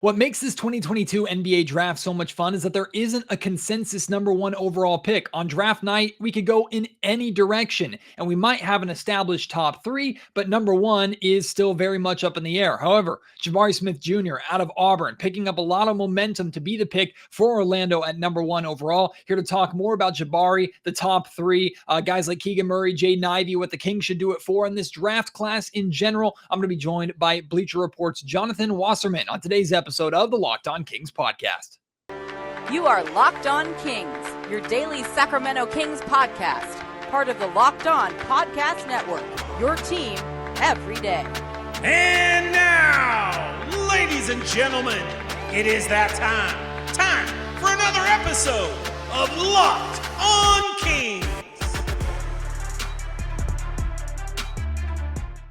What makes this 2022 NBA draft so much fun is that there isn't a consensus number one overall pick. On draft night, we could go in any direction, and we might have an established top three, but number one is still very much up in the air. However, Jabari Smith Jr. out of Auburn, picking up a lot of momentum to be the pick for Orlando at number one overall. Here to talk more about Jabari, the top three, guys like Keegan Murray, Jaden, Ivey, what the Kings should do it for, and this draft class in general. I'm going to be joined by Bleacher Report's Jonathan Wasserman on today's episode of the Locked On Kings podcast. You are Locked On Kings, your daily Sacramento Kings podcast, part of the Locked On Podcast Network, your team every day. And now, ladies and gentlemen, it is that time for another episode of Locked On Kings.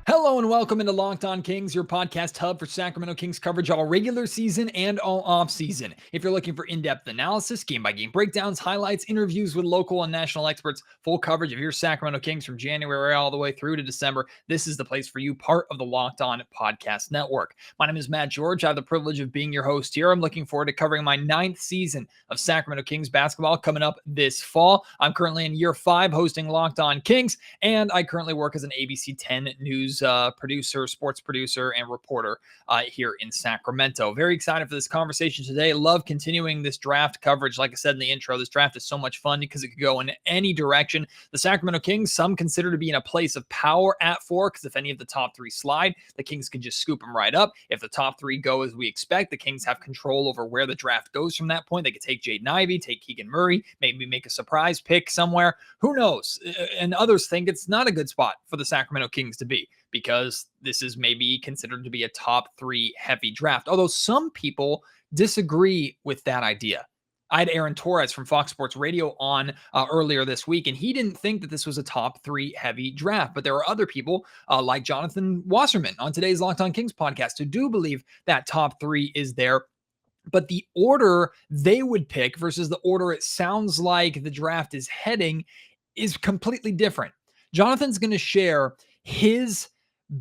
Hello and welcome into Locked On Kings, your podcast hub for Sacramento Kings coverage all regular season and all off season. If you're looking for in-depth analysis, game-by-game breakdowns, highlights, interviews with local and national experts, full coverage of your Sacramento Kings from January all the way through to December, this is the place for you, part of the Locked On Podcast Network. My name is Matt George. I have the privilege of being your host here. I'm looking forward to covering my 9th season of Sacramento Kings basketball coming up this fall. I'm currently in year 5 hosting Locked On Kings, and I currently work as an ABC 10 News producer, sports producer, and reporter here in Sacramento. Very excited for this conversation today. Love continuing this draft coverage. Like I said in the intro, this draft is so much fun because it could go in any direction. The Sacramento Kings, some consider to be in a place of power at 4, because if any of the top 3 slide, the Kings could just scoop them right up. If the top 3 go as we expect, the Kings have control over where the draft goes from that point. They could take Jaden Ivey, take Keegan Murray, maybe make a surprise pick somewhere. Who knows? And others think it's not a good spot for the Sacramento Kings to be, because this is maybe considered to be a top 3 heavy draft. Although some people disagree with that idea. I had Aaron Torres from Fox Sports Radio on earlier this week, and he didn't think that this was a top 3 heavy draft. But there are other people like Jonathan Wasserman on today's Locked On Kings podcast who do believe that top 3 is there. But the order they would pick versus the order it sounds like the draft is heading is completely different. Jonathan's going to share his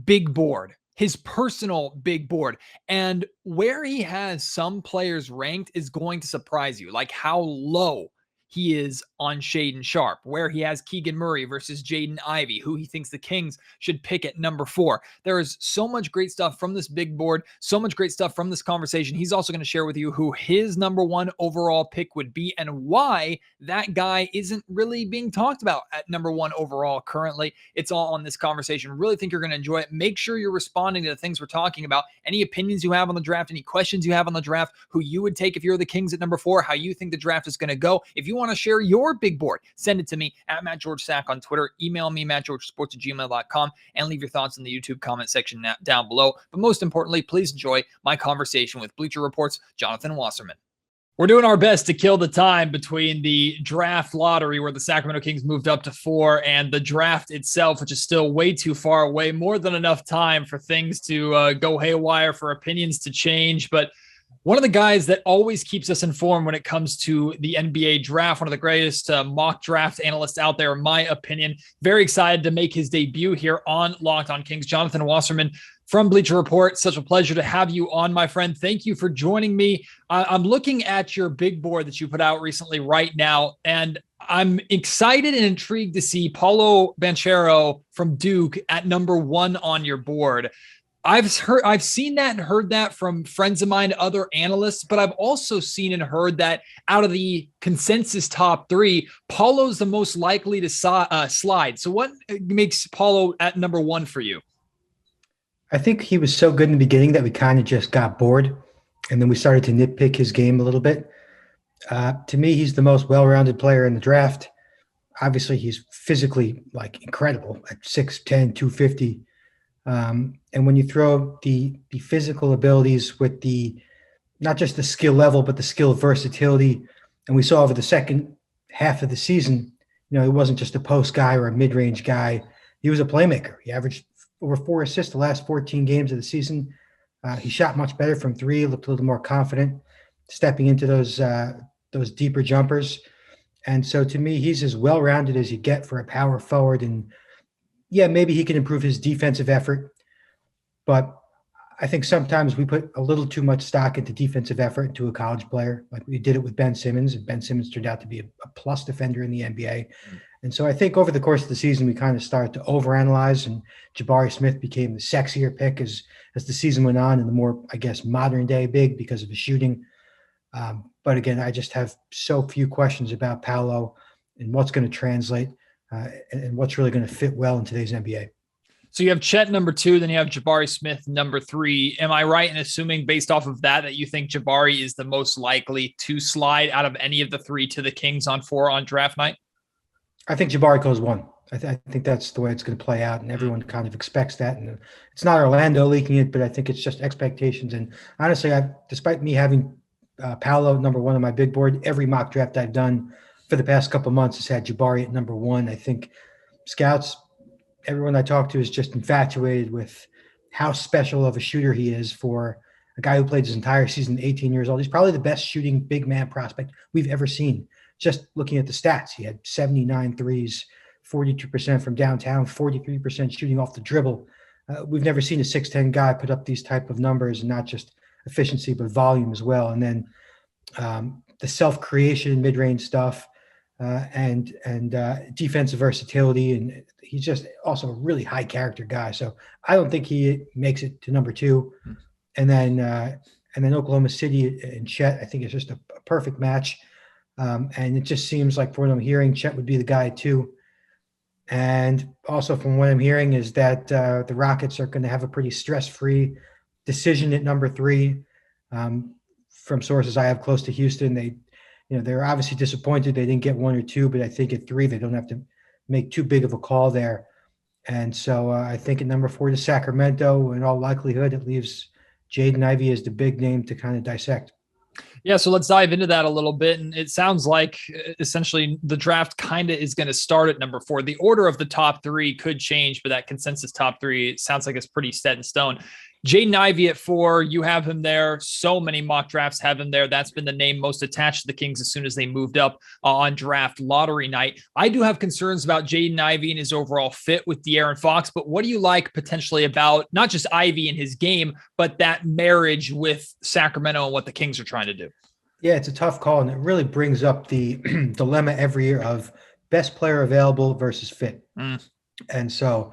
big board, his personal big board, and where he has some players ranked is going to surprise you, like how low he is on Shaedon Sharpe, where he has Keegan Murray versus Jaden Ivey, who he thinks the Kings should pick at number 4. There is so much great stuff from this big board, so much great stuff from this conversation. He's also going to share with you who his number 1 overall pick would be and why that guy isn't really being talked about at number 1 overall currently. It's all on this conversation. Really think you're going to enjoy it. Make sure you're responding to the things we're talking about. Any opinions you have on the draft, any questions you have on the draft, who you would take if you're the Kings at number 4, how you think the draft is going to go. If you want to share your big board, send it to me at Matt George Sack on Twitter. Email me, mattgeorgesports@gmail.com, and leave your thoughts in the YouTube comment section down below. But most importantly, please enjoy my conversation with Bleacher Report's Jonathan Wasserman. We're doing our best to kill the time between the draft lottery, where the Sacramento Kings moved up to 4, and the draft itself, which is still way too far away. More than enough time for things to go haywire, for opinions to change. But one of the guys that always keeps us informed when it comes to the NBA draft, one of the greatest mock draft analysts out there, in my opinion. Very excited to make his debut here on Locked On Kings. Jonathan Wasserman from Bleacher Report. Such a pleasure to have you on, my friend. Thank you for joining me. I'm looking at your big board that you put out recently right now, and I'm excited and intrigued to see Paolo Banchero from Duke at number 1 on your board. I've seen that and heard that from friends of mine, other analysts, but I've also seen and heard that out of the consensus top 3, Paulo's the most likely to slide. So what makes Paolo at number 1 for you? I think he was so good in the beginning that we kind of just got bored, and then we started to nitpick his game a little bit. To me, he's the most well-rounded player in the draft. Obviously, he's physically incredible at 6'10", 250. And when you throw the physical abilities with not just the skill level, but the skill versatility, and we saw over the second half of the season, he wasn't just a post guy or a mid-range guy. He was a playmaker. He averaged over 4 assists the last 14 games of the season. He shot much better from 3, looked a little more confident, stepping into those deeper jumpers. And so to me, he's as well-rounded as you get for a power forward. And yeah, maybe he can improve his defensive effort, but I think sometimes we put a little too much stock into defensive effort into a college player. Like we did it with Ben Simmons, and Ben Simmons turned out to be a plus defender in the NBA. And so I think over the course of the season, we kind of started to overanalyze, and Jabari Smith became the sexier pick as the season went on, and the more, I guess, modern day big because of his shooting. But again, I just have so few questions about Paolo and what's going to translate and what's really going to fit well in today's NBA. So you have Chet number 2, then you have Jabari Smith number 3. Am I right in assuming based off of that you think Jabari is the most likely to slide out of any of the 3 to the Kings on 4 on draft night? I think Jabari goes 1. I think that's the way it's going to play out, and everyone kind of expects that. And it's not Orlando leaking it, but I think it's just expectations. And honestly, despite me having Paolo number 1 on my big board, every mock draft I've done for the past couple of months has had Jabari at number 1. I think scouts, everyone I talk to is just infatuated with how special of a shooter he is for a guy who played his entire season, 18 years old. He's probably the best shooting big man prospect we've ever seen. Just looking at the stats, he had 79 threes, 42% from downtown, 43% shooting off the dribble. We've never seen a 6'10" guy put up these type of numbers, and not just efficiency, but volume as well. And then the self-creation, mid-range stuff, and defensive versatility, and he's just also a really high character guy. So I don't think he makes it to number 2. And then Oklahoma City and Chet, I think it's just a perfect match. And it just seems like, from what I'm hearing, Chet would be the guy too. And also from what I'm hearing is that the Rockets are going to have a pretty stress-free decision at number 3. From sources I have close to Houston, they're obviously disappointed they didn't get 1 or 2, but I think at 3 they don't have to make too big of a call there. And so I think at number 4 to Sacramento, in all likelihood, it leaves Jaden Ivey as the big name to kind of dissect. Yeah, so let's dive into that a little bit. And it sounds like essentially the draft kind of is going to start at number 4. The order of the top 3 could change, but that consensus top 3, it sounds like it's pretty set in stone. Jaden Ivey at 4, you have him there. So many mock drafts have him there. That's been the name most attached to the Kings as soon as they moved up on draft lottery night. I do have concerns about Jaden Ivey and his overall fit with De'Aaron Fox, but what do you like potentially about not just Ivey and his game, but that marriage with Sacramento and what the Kings are trying to do? Yeah, it's a tough call, and it really brings up the dilemma every year of best player available versus fit. And so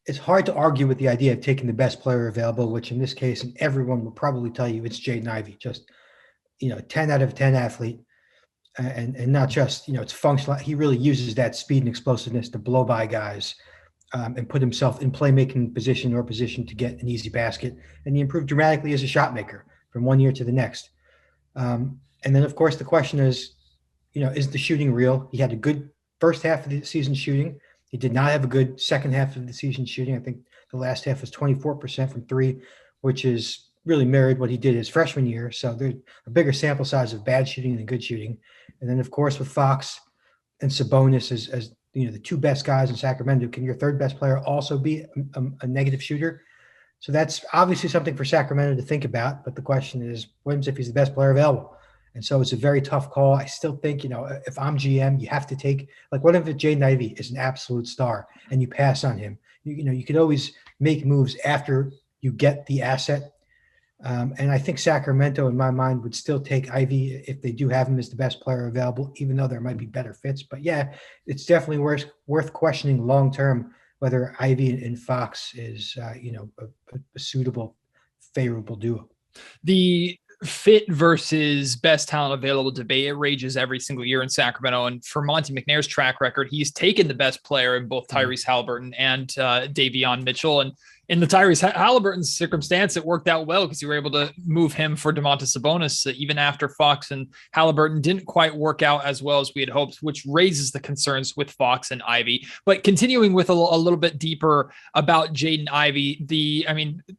it's hard to argue with the idea of taking the best player available, which in this case, and everyone will probably tell you, it's Jaden Ivey, just, 10 out of 10 athlete, and not just, it's functional. He really uses that speed and explosiveness to blow by guys and put himself in playmaking position to get an easy basket. And he improved dramatically as a shot maker from one year to the next. And then, of course, the question is, is the shooting real? He had a good first half of the season shooting. He did not have a good second half of the season shooting. I think the last half was 24% from 3, which is really mirrored what he did his freshman year. So there's a bigger sample size of bad shooting than good shooting. And then, of course, with Fox and Sabonis as the 2 best guys in Sacramento, can your 3rd best player also be a negative shooter? So that's obviously something for Sacramento to think about. But the question is, what happens if he's the best player available? And so it's a very tough call. I still think, if I'm GM, you have to take, what if Jaden Ivey is an absolute star and you pass on him? You could always make moves after you get the asset. And I think Sacramento, in my mind, would still take Ivey if they do have him as the best player available, even though there might be better fits. But yeah, it's definitely worth questioning long-term whether Ivey and Fox is, a suitable, favorable duo. The fit versus best talent available debate, it rages every single year in Sacramento. And for Monty McNair's track record, he's taken the best player in both Tyrese Halliburton and Davion Mitchell. And in the Tyrese Halliburton circumstance, it worked out well because you were able to move him for Domantas Sabonis, even after Fox and Halliburton didn't quite work out as well as we had hoped, which raises the concerns with Fox and Ivey. But continuing with a little bit deeper about Jaden Ivey,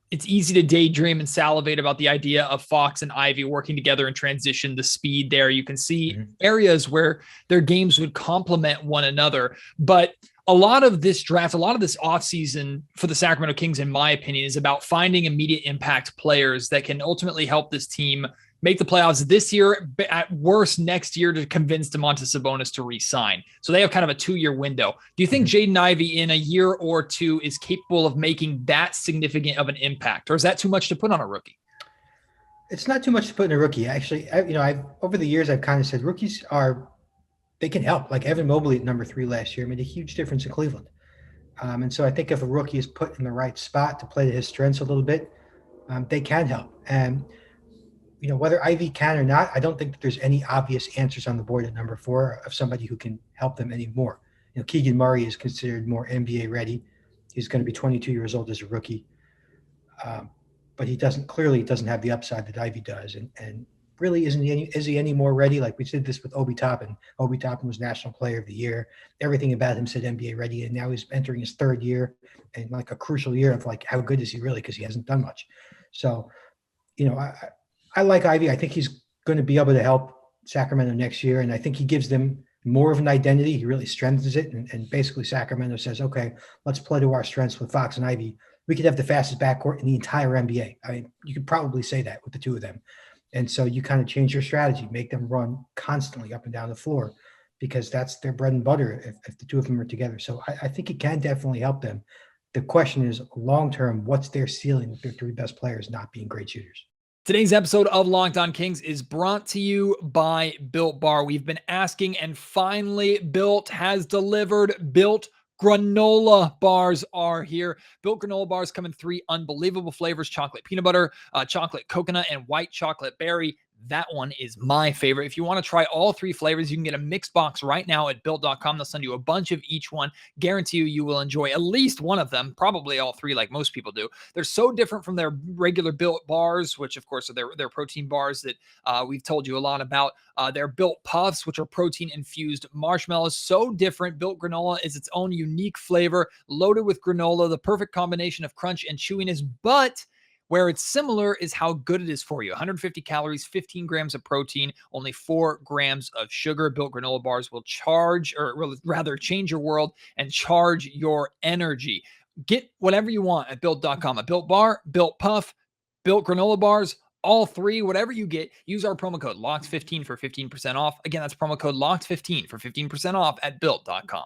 it's easy to daydream and salivate about the idea of Fox and Ivey working together in transition, the speed there. You can see areas where their games would complement one another. But a lot of this draft, a lot of this offseason for the Sacramento Kings, in my opinion, is about finding immediate impact players that can ultimately help this team make the playoffs this year, at worst next year, to convince Domantas Sabonis to re-sign. So they have kind of a 2-year window. Do you think Jaden Ivey in a year or two is capable of making that significant of an impact, or is that too much to put on a rookie? It's not too much to put in a rookie. Actually, over the years, I've kind of said rookies they can help. Like Evan Mobley at number 3 last year made a huge difference in Cleveland. And so I think if a rookie is put in the right spot to play to his strengths a little bit, they can help. And whether Ivy can or not, I don't think that there's any obvious answers on the board at number 4 of somebody who can help them anymore. Keegan Murray is considered more NBA ready. He's going to be 22 years old as a rookie. But he doesn't have the upside that Ivy does. And really is he any more ready? Like we did this with Obi Toppin. Obi Toppin was National Player of the Year. Everything about him said NBA ready. And now he's entering his 3rd year and like a crucial year of like, how good is he really? Because he hasn't done much. So, I like Ivy. I think he's going to be able to help Sacramento next year. And I think he gives them more of an identity. He really strengthens it. And basically Sacramento says, okay, let's play to our strengths with Fox and Ivy. We could have the fastest backcourt in the entire NBA. I mean, you could probably say that with the 2 of them. And so you kind of change your strategy, make them run constantly up and down the floor because that's their bread and butter if the 2 of them are together. So I think it can definitely help them. The question is long-term, what's their ceiling with their 3 best players not being great shooters? Today's episode of Locked On Kings is brought to you by Built Bar. We've been asking, and finally Built has delivered. Built granola bars are here. Built granola bars come in 3 unbelievable flavors: chocolate peanut butter, chocolate coconut, and white chocolate berry. That one is my favorite. If you want to try all 3 flavors, you can get a mixed box right now at built.com. They'll send you a bunch of each one. Guarantee you will enjoy at least one of them, probably all 3 like most people do. They're so different from their regular Built bars, which of course are their protein bars that we've told you a lot about. Their Built Puffs, which are protein-infused marshmallows. So different. Built granola is its own unique flavor, loaded with granola, the perfect combination of crunch and chewiness, but where it's similar is how good it is for you. 150 calories, 15 grams of protein, only 4 grams of sugar. Built granola bars will change your world and charge your energy. Get whatever you want at built.com. A Built Bar, Built Puff, Built granola bars, all 3, whatever you get, use our promo code LOCKED15 for 15% off. Again, that's promo code LOCKED15 for 15% off at built.com.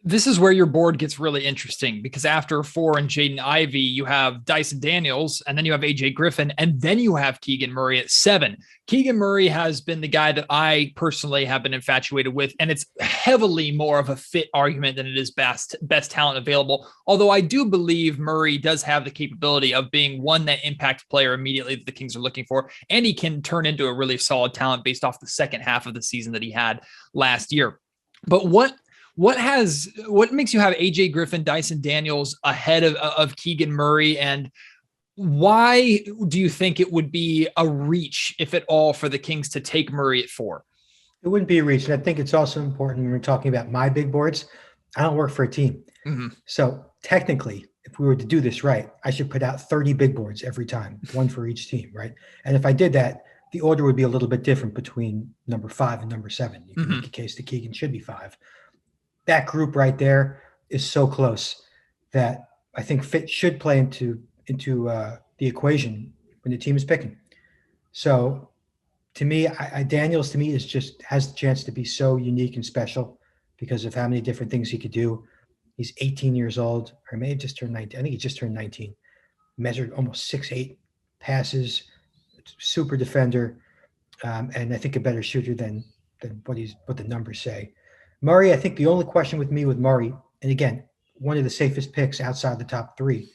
This is where your board gets really interesting because after 4 and Jaden Ivey, you have Dyson Daniels, and then you have AJ Griffin, and then you have Keegan Murray at 7. Keegan Murray has been the guy that I personally have been infatuated with, and it's heavily more of a fit argument than it is best talent available. Although I do believe Murray does have the capability of being that impact player immediately that the Kings are looking for, and he can turn into a really solid talent based off the second half of the season that he had last year. But what makes you have AJ Griffin, Dyson Daniels ahead of Keegan Murray, and why do you think it would be a reach, if at all, for the Kings to take Murray at 4? It wouldn't be a reach. And I think it's also important when we're talking about my big boards. I don't work for a team. Mm-hmm. So technically, if we were to do this right, I should put out 30 big boards every time, 1 for each team, right? And if I did that, the order would be a little bit different between number 5 and number 7. You can make a case that Keegan should be 5. That group right there is so close that I think fit should play into the equation when the team is picking. So to me, Daniels to me has the chance to be so unique and special because of how many different things he could do. He's 18 years old, or may have just turned 19. I think he just turned 19. Measured almost 6'8", passes, super defender, and I think a better shooter than what the numbers say. Murray, I think the only question with Murray, and again, one of the safest picks outside the top 3,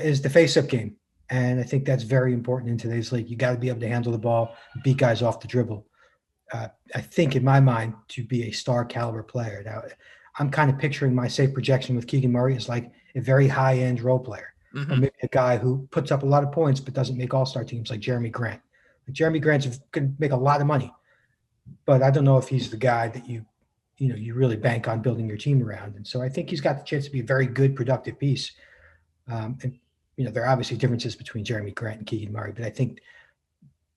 is the face-up game. And I think that's very important in today's league. You got to be able to handle the ball, beat guys off the dribble. I think in my mind to be a star caliber player. Now, I'm kind of picturing my safe projection with Keegan Murray as like a very high-end role player. Or maybe a guy who puts up a lot of points but doesn't make all-star teams like Jeremy Grant. Like Jeremy Grant's going to make a lot of money, but I don't know if he's the guy that you really bank on building your team around. And so I think he's got the chance to be a very good, productive piece. And there are obviously differences between Jeremy Grant and Keegan Murray, but I think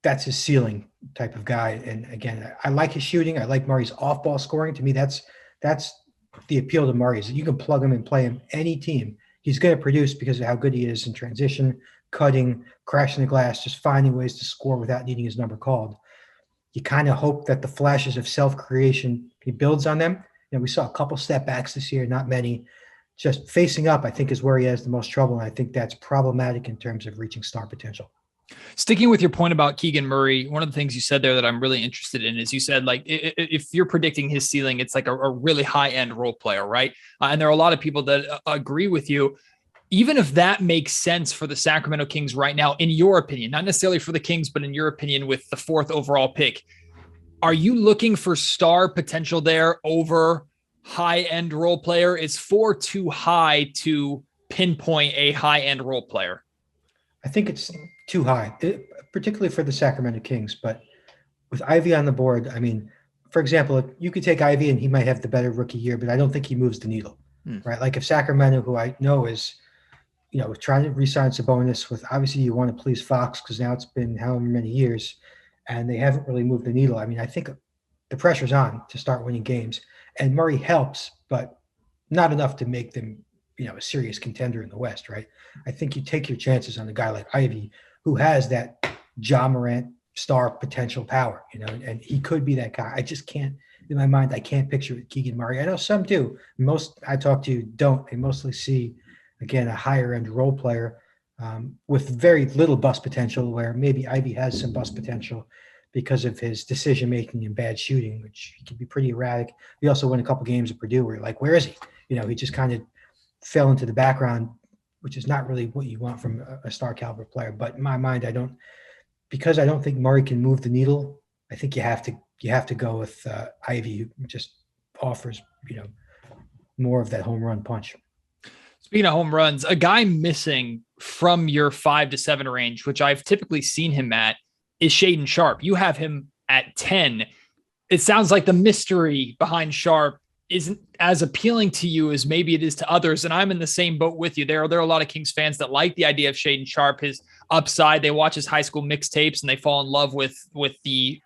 that's his ceiling type of guy. And again, I like his shooting. I like Murray's off-ball scoring. To me, that's the appeal to Murray is that you can plug him and play him any team. He's going to produce because of how good he is in transition, cutting, crashing the glass, just finding ways to score without needing his number called. You kind of hope that the flashes of self-creation, he builds on them. We saw a couple step backs this year, not many. Just facing up, I think, is where he has the most trouble, and I think that's problematic in terms of reaching star potential. Sticking with your point about Keegan Murray, one of the things you said there that I'm really interested in is you said, like, if you're predicting his ceiling, it's like a really high-end role player, right? And there are a lot of people that agree with you. Even if that makes sense for the Sacramento Kings right now, in your opinion, not necessarily for the Kings, but in your opinion, with the 4th overall pick, are you looking for star potential there over high-end role player? Is 4 too high to pinpoint a high-end role player? I think it's too high, particularly for the Sacramento Kings. But with Ivey on the board, I mean, for example, you could take Ivey and he might have the better rookie year, but I don't think he moves the needle, right? Like if Sacramento, who I know is, trying to re-sign Sabonis with, obviously you want to please Fox because now it's been however many years and they haven't really moved the needle. I mean, I think the pressure's on to start winning games, and Murray helps, but not enough to make them, a serious contender in the West, right? I think you take your chances on a guy like Ivey, who has that Ja Morant star potential power, and he could be that guy. I just can't, in my mind, I can't picture it Keegan Murray. I know some do. Most I talk to don't. They mostly see, again, a higher end role player with very little bust potential, where maybe Ivey has some bust potential because of his decision making and bad shooting, which he can be pretty erratic. He also won a couple games at Purdue where you're like, where is he? He just kind of fell into the background, which is not really what you want from a star caliber player. But in my mind, I don't think Murray can move the needle. I think you have to go with Ivey, who just offers, more of that home run punch. Speaking of home runs, a guy missing from your 5 to 7 range, which I've typically seen him at, is Shaedon Sharpe. You have him at 10. It sounds like the mystery behind Sharpe isn't as appealing to you as maybe it is to others. And I'm in the same boat with you. There are a lot of Kings fans that like the idea of Shaedon Sharpe, his upside. They watch his high school mixtapes and they fall in love with the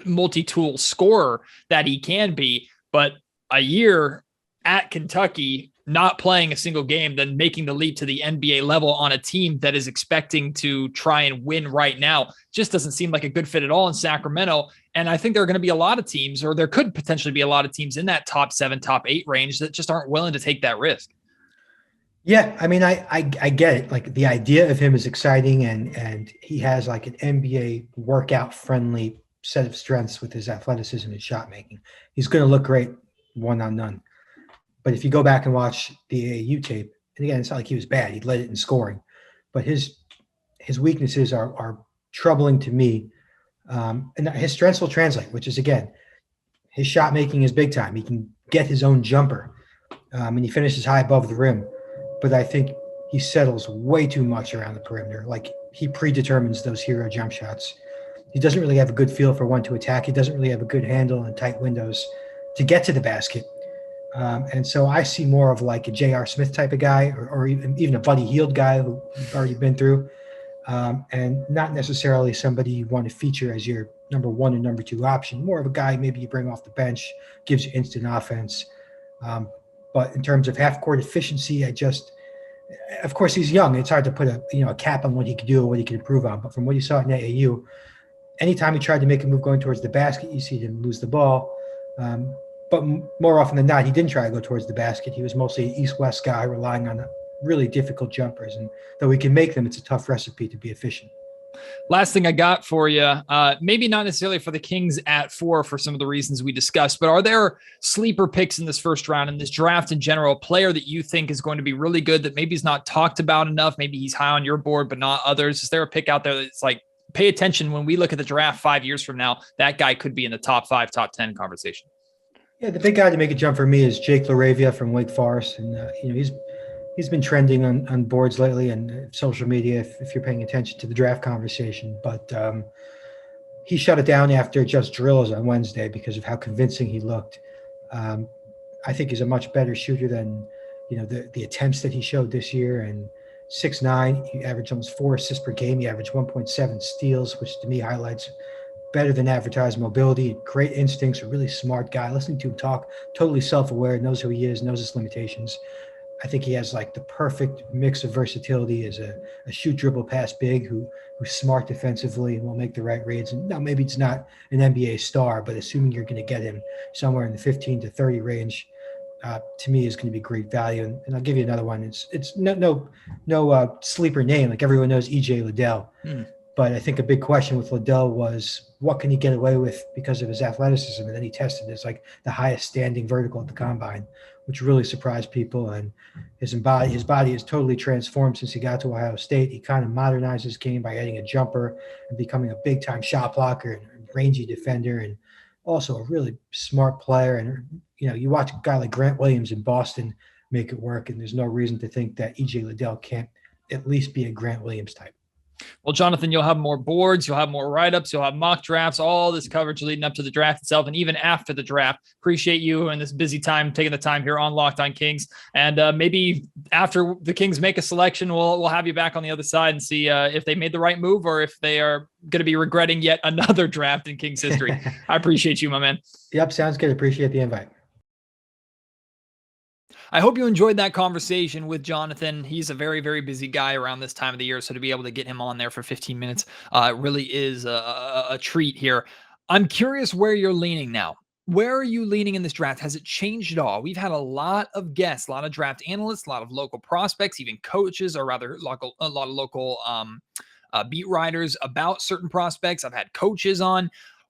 multi-tool scorer that he can be. But a year at Kentucky, not playing a single game, then making the leap to the NBA level on a team that is expecting to try and win right now, just doesn't seem like a good fit at all in Sacramento. And I think there are going to be a lot of teams, or there could potentially be a lot of teams in that top 7, top 8 range that just aren't willing to take that risk. Yeah, I mean, I get it. Like, the idea of him is exciting, and he has like an NBA workout friendly set of strengths with his athleticism and shot making. He's going to look great one-on-one. But if you go back and watch the AAU tape, and again, it's not like he was bad. He led it in scoring. But his weaknesses are troubling to me. And his strengths will translate, which is, again, his shot making is big time. He can get his own jumper, and he finishes high above the rim. But I think he settles way too much around the perimeter. Like, he predetermines those hero jump shots. He doesn't really have a good feel for when to attack. He doesn't really have a good handle and tight windows to get to the basket. And so I see more of like a J.R. Smith type of guy, or even a Buddy Hield guy who you've already been through, and not necessarily somebody you want to feature as your number 1 and number 2 option. More of a guy maybe you bring off the bench, gives you instant offense. But in terms of half-court efficiency, of course, he's young. It's hard to put a cap on what he could do or what he could improve on. But from what you saw in AAU, anytime he tried to make a move going towards the basket, you see him lose the ball. But more often than not, he didn't try to go towards the basket. He was mostly an east-west guy relying on really difficult jumpers. And though he can make them, it's a tough recipe to be efficient. Last thing I got for you, maybe not necessarily for the Kings at 4 for some of the reasons we discussed, but are there sleeper picks in this first round, in this draft in general, a player that you think is going to be really good that maybe is not talked about enough? Maybe he's high on your board, but not others. Is there a pick out there that's like, pay attention when we look at the draft 5 years from now, that guy could be in the top 5, top 10 conversation? Yeah, the big guy to make a jump for me is Jake LaRavia from Wake Forest. And, he's been trending on boards lately and social media if you're paying attention to the draft conversation. But he shut it down after just drills on Wednesday because of how convincing he looked. I think he's a much better shooter than, the attempts that he showed this year. And 6'9", he averaged almost 4 assists per game. He averaged 1.7 steals, which to me highlights better than advertised mobility, great instincts, a really smart guy. Listening to him talk, totally self-aware, knows who he is, knows his limitations. I think he has like the perfect mix of versatility as a shoot, dribble, pass big who's smart defensively and will make the right reads. And now maybe it's not an NBA star, but assuming you're going to get him somewhere in the 15 to 30 range, to me is going to be great value. And I'll give you another one. It's no sleeper name. Like everyone knows EJ Liddell. But I think a big question with Liddell was what can he get away with because of his athleticism? And then he tested as like the highest standing vertical at the combine, which really surprised people. And his body is totally transformed since he got to Ohio State. He kind of modernized his game by adding a jumper and becoming a big time shot blocker and rangy defender, and also a really smart player. And, you watch a guy like Grant Williams in Boston make it work. And there's no reason to think that EJ Liddell can't at least be a Grant Williams type. Well, Jonathan, you'll have more boards, you'll have more write-ups, you'll have mock drafts, all this coverage leading up to the draft itself, and even after the draft. Appreciate you in this busy time, taking the time here on Locked On Kings. And maybe after the Kings make a selection, we'll have you back on the other side and see if they made the right move or if they are going to be regretting yet another draft in Kings history. I appreciate you, my man. Yep, sounds good. Appreciate the invite. I hope you enjoyed that conversation with Jonathan. He's a very, very busy guy around this time of the year, so to be able to get him on there for 15 minutes really is a treat here. I'm curious where you're leaning now. Where are you leaning in this draft? Has it changed at all? We've had a lot of guests, a lot of draft analysts, a lot of local prospects, even coaches, or rather a lot of local beat writers about certain prospects. I've had coaches on.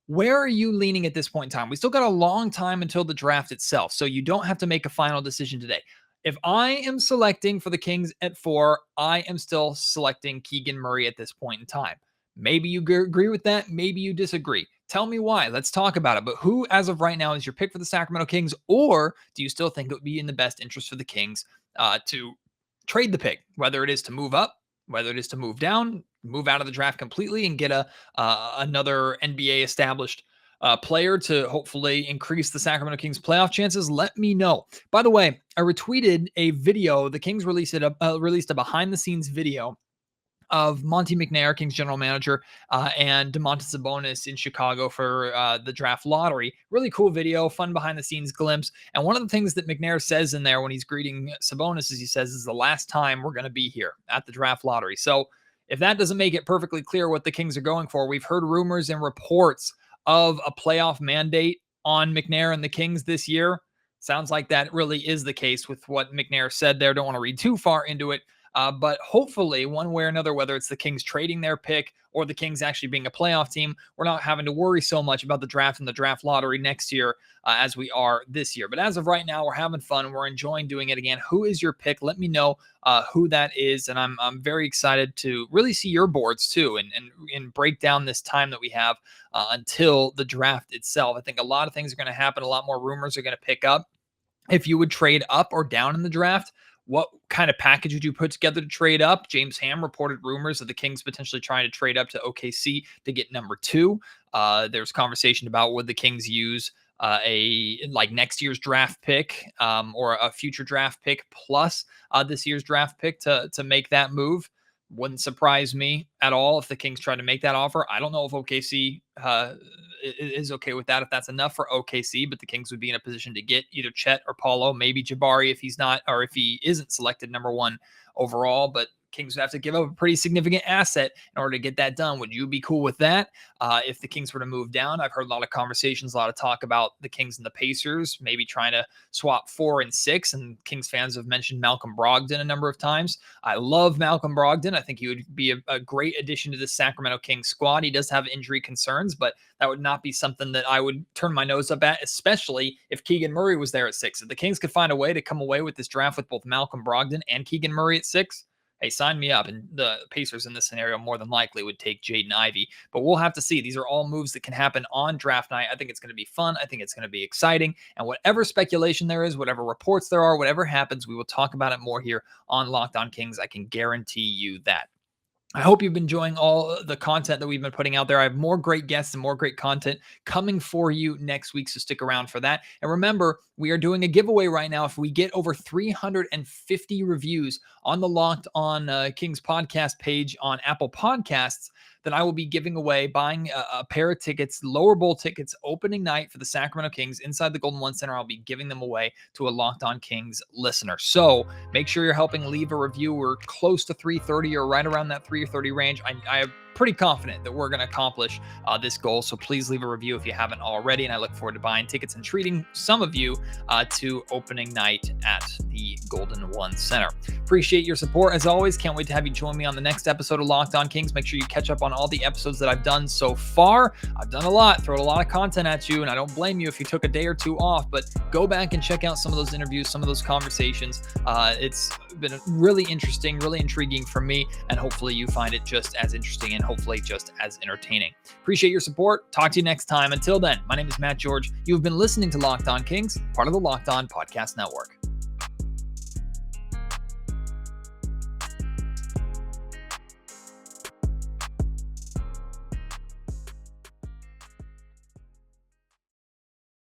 Where are you leaning at this point in time? We still got a long time until the draft itself, so you don't have to make a final decision today. If I am selecting for the Kings at 4, I am still selecting Keegan Murray at this point in time. Maybe you agree with that. Maybe you disagree. Tell me why. Let's talk about it. But who, as of right now, is your pick for the Sacramento Kings? Or do you still think it would be in the best interest for the Kings to trade the pick, whether it is to move up, whether it is to move down, move out of the draft completely and get another NBA established player to hopefully increase the Sacramento Kings playoff chances? Let me know. By the way, I retweeted a video. The Kings released a behind the scenes video of Monte McNair, Kings general manager, and Domantas Sabonis in Chicago for the draft lottery. Really cool video, fun behind the scenes glimpse. And one of the things that McNair says in there when he's greeting Sabonis is he says, "This is the last time we're going to be here at the draft lottery." So if that doesn't make it perfectly clear what the Kings are going for, we've heard rumors and reports of a playoff mandate on McNair and the Kings this year. Sounds like that really is the case with what McNair said there. Don't want to read too far into it. But hopefully, one way or another, whether it's the Kings trading their pick or the Kings actually being a playoff team, we're not having to worry so much about the draft and the draft lottery next year as we are this year. But as of right now, we're having fun and we're enjoying doing it again. Who is your pick? Let me know who that is. And I'm very excited to really see your boards too and break down this time that we have until the draft itself. I think a lot of things are going to happen. A lot more rumors are going to pick up. If you would trade up or down in the draft, what kind of package would you put together to trade up? James Ham reported rumors of the Kings potentially trying to trade up to OKC to get number 2. There's conversation about would the Kings use next year's draft pick or a future draft pick plus this year's draft pick to make that move. Wouldn't surprise me at all if the Kings try to make that offer. I don't know if OKC is okay with that, if that's enough for OKC, but the Kings would be in a position to get either Chet or Paulo, maybe Jabari if he's not, or if he isn't selected number 1 overall, but Kings would have to give up a pretty significant asset in order to get that done. Would you be cool with that? If the Kings were to move down, I've heard a lot of conversations, a lot of talk about the Kings and the Pacers, maybe trying to swap 4 and 6. And Kings fans have mentioned Malcolm Brogdon a number of times. I love Malcolm Brogdon. I think he would be a great addition to the Sacramento Kings squad. He does have injury concerns, but that would not be something that I would turn my nose up at, especially if Keegan Murray was there at 6. If the Kings could find a way to come away with this draft with both Malcolm Brogdon and Keegan Murray at 6, hey, sign me up. And the Pacers in this scenario more than likely would take Jaden Ivey. But we'll have to see. These are all moves that can happen on draft night. I think it's going to be fun. I think it's going to be exciting. And whatever speculation there is, whatever reports there are, whatever happens, we will talk about it more here on Locked On Kings. I can guarantee you that. I hope you've been enjoying all the content that we've been putting out there. I have more great guests and more great content coming for you next week, so stick around for that. And remember, we are doing a giveaway right now. If we get over 350 reviews on the Locked On Kings podcast page on Apple Podcasts, that I will be giving away, buying a pair of tickets, lower bowl tickets, opening night for the Sacramento Kings inside the Golden One Center. I'll be giving them away to a Locked On Kings listener. So make sure you're helping leave a review. We're close to 330 or right around that 330 range. I am pretty confident that we're going to accomplish this goal. So please leave a review if you haven't already. And I look forward to buying tickets and treating some of you to opening night at the Golden One Center. Appreciate your support as always. Can't wait to have you join me on the next episode of Locked On Kings. Make sure you catch up on all the episodes that I've done so far. I've done a lot, thrown a lot of content at you, and I don't blame you if you took a day or two off, but go back and check out some of those interviews, some of those conversations. It's been really interesting, really intriguing for me, and hopefully you find it just as interesting and hopefully just as entertaining. Appreciate your support. Talk to you next time. Until then, my name is Matt George. You have been listening to Locked On Kings, part of the Locked On Podcast Network.